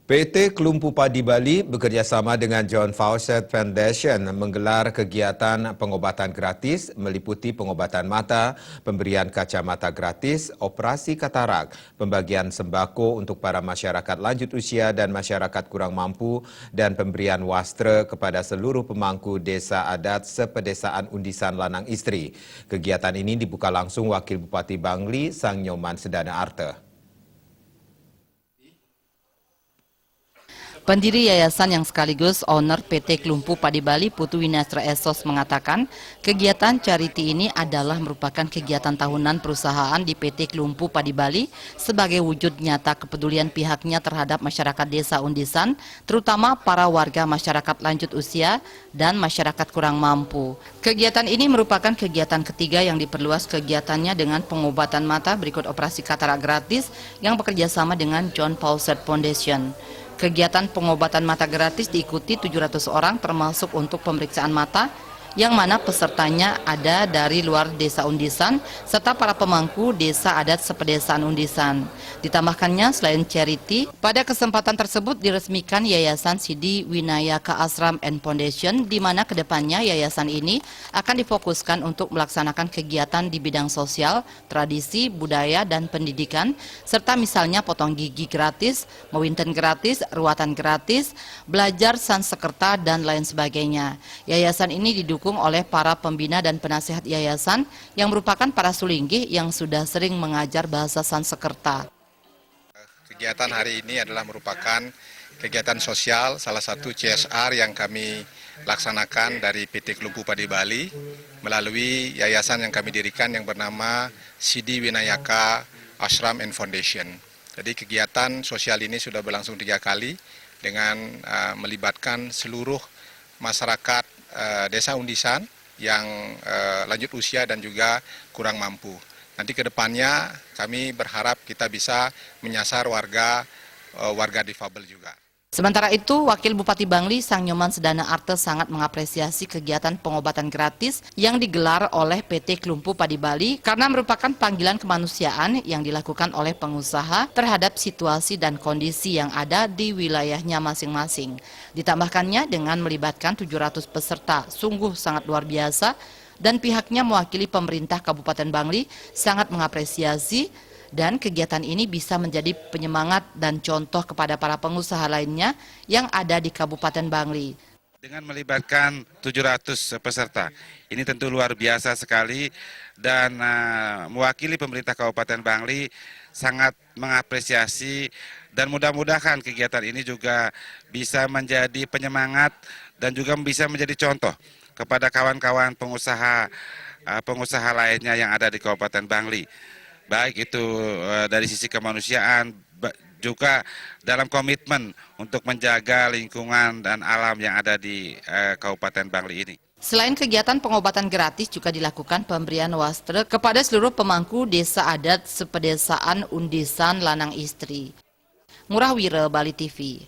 PT Kelumpu Padi Bali bekerjasama dengan John Fawcett Foundation menggelar kegiatan pengobatan gratis meliputi pengobatan mata, pemberian kacamata gratis, operasi katarak, pembagian sembako untuk para masyarakat lanjut usia dan masyarakat kurang mampu, dan pemberian wastra kepada seluruh pemangku desa adat sepedesaan Undisan Lanang Istri. Kegiatan ini dibuka langsung Wakil Bupati Bangli, Sang Nyoman Sedana Arte. Pendiri yayasan yang sekaligus owner PT Kelumpu Padi Bali, Putu Winastra Esos mengatakan, kegiatan charity ini adalah merupakan kegiatan tahunan perusahaan di PT Kelumpu Padi Bali sebagai wujud nyata kepedulian pihaknya terhadap masyarakat desa Undisan, terutama para warga masyarakat lanjut usia dan masyarakat kurang mampu. Kegiatan ini merupakan kegiatan ketiga yang diperluas kegiatannya dengan pengobatan mata berikut operasi katarak gratis yang bekerjasama dengan John Fawcett Foundation. Kegiatan pengobatan mata gratis diikuti 700 orang termasuk untuk pemeriksaan mata yang mana pesertanya ada dari luar desa Undisan serta para pemangku desa adat sepedesaan Undisan. Ditambahkannya selain charity, pada kesempatan tersebut diresmikan Yayasan Sidi Winayaka Ashram and Foundation di mana kedepannya yayasan ini akan difokuskan untuk melaksanakan kegiatan di bidang sosial, tradisi, budaya, dan pendidikan serta misalnya potong gigi gratis, mewinten gratis, ruatan gratis, belajar Sanskerta, dan lain sebagainya. Yayasan ini didukung oleh para pembina dan penasehat yayasan yang merupakan para sulinggih yang sudah sering mengajar bahasa Sanskerta. Kegiatan hari ini adalah merupakan kegiatan sosial, salah satu CSR yang kami laksanakan dari PT Kelumpu Padi Bali melalui yayasan yang kami dirikan yang bernama Sidi Winayaka Ashram and Foundation. Jadi kegiatan sosial ini sudah berlangsung 3 kali dengan melibatkan seluruh masyarakat desa Undisan yang lanjut usia dan juga kurang mampu. Nanti ke depannya kami berharap kita bisa menyasar warga difabel juga. Sementara itu, Wakil Bupati Bangli, Sang Nyoman Sedana Arte sangat mengapresiasi kegiatan pengobatan gratis yang digelar oleh PT Kelumpu Padi Bali karena merupakan panggilan kemanusiaan yang dilakukan oleh pengusaha terhadap situasi dan kondisi yang ada di wilayahnya masing-masing. Ditambahkannya dengan melibatkan 700 peserta, sungguh sangat luar biasa, dan pihaknya mewakili pemerintah Kabupaten Bangli sangat mengapresiasi dan kegiatan ini bisa menjadi penyemangat dan contoh kepada para pengusaha lainnya yang ada di Kabupaten Bangli. Dengan melibatkan 700 peserta, ini tentu luar biasa sekali dan mewakili pemerintah Kabupaten Bangli sangat mengapresiasi dan mudah-mudahan kegiatan ini juga bisa menjadi penyemangat dan juga bisa menjadi contoh kepada kawan-kawan pengusaha lainnya yang ada di Kabupaten Bangli. Baik itu dari sisi kemanusiaan, juga dalam komitmen untuk menjaga lingkungan dan alam yang ada di Kabupaten Bangli ini. Selain kegiatan pengobatan gratis juga dilakukan pemberian wastra kepada seluruh pemangku desa adat sepedesaan Undisan Lanang Istri. Ngurah Wira, Bali TV.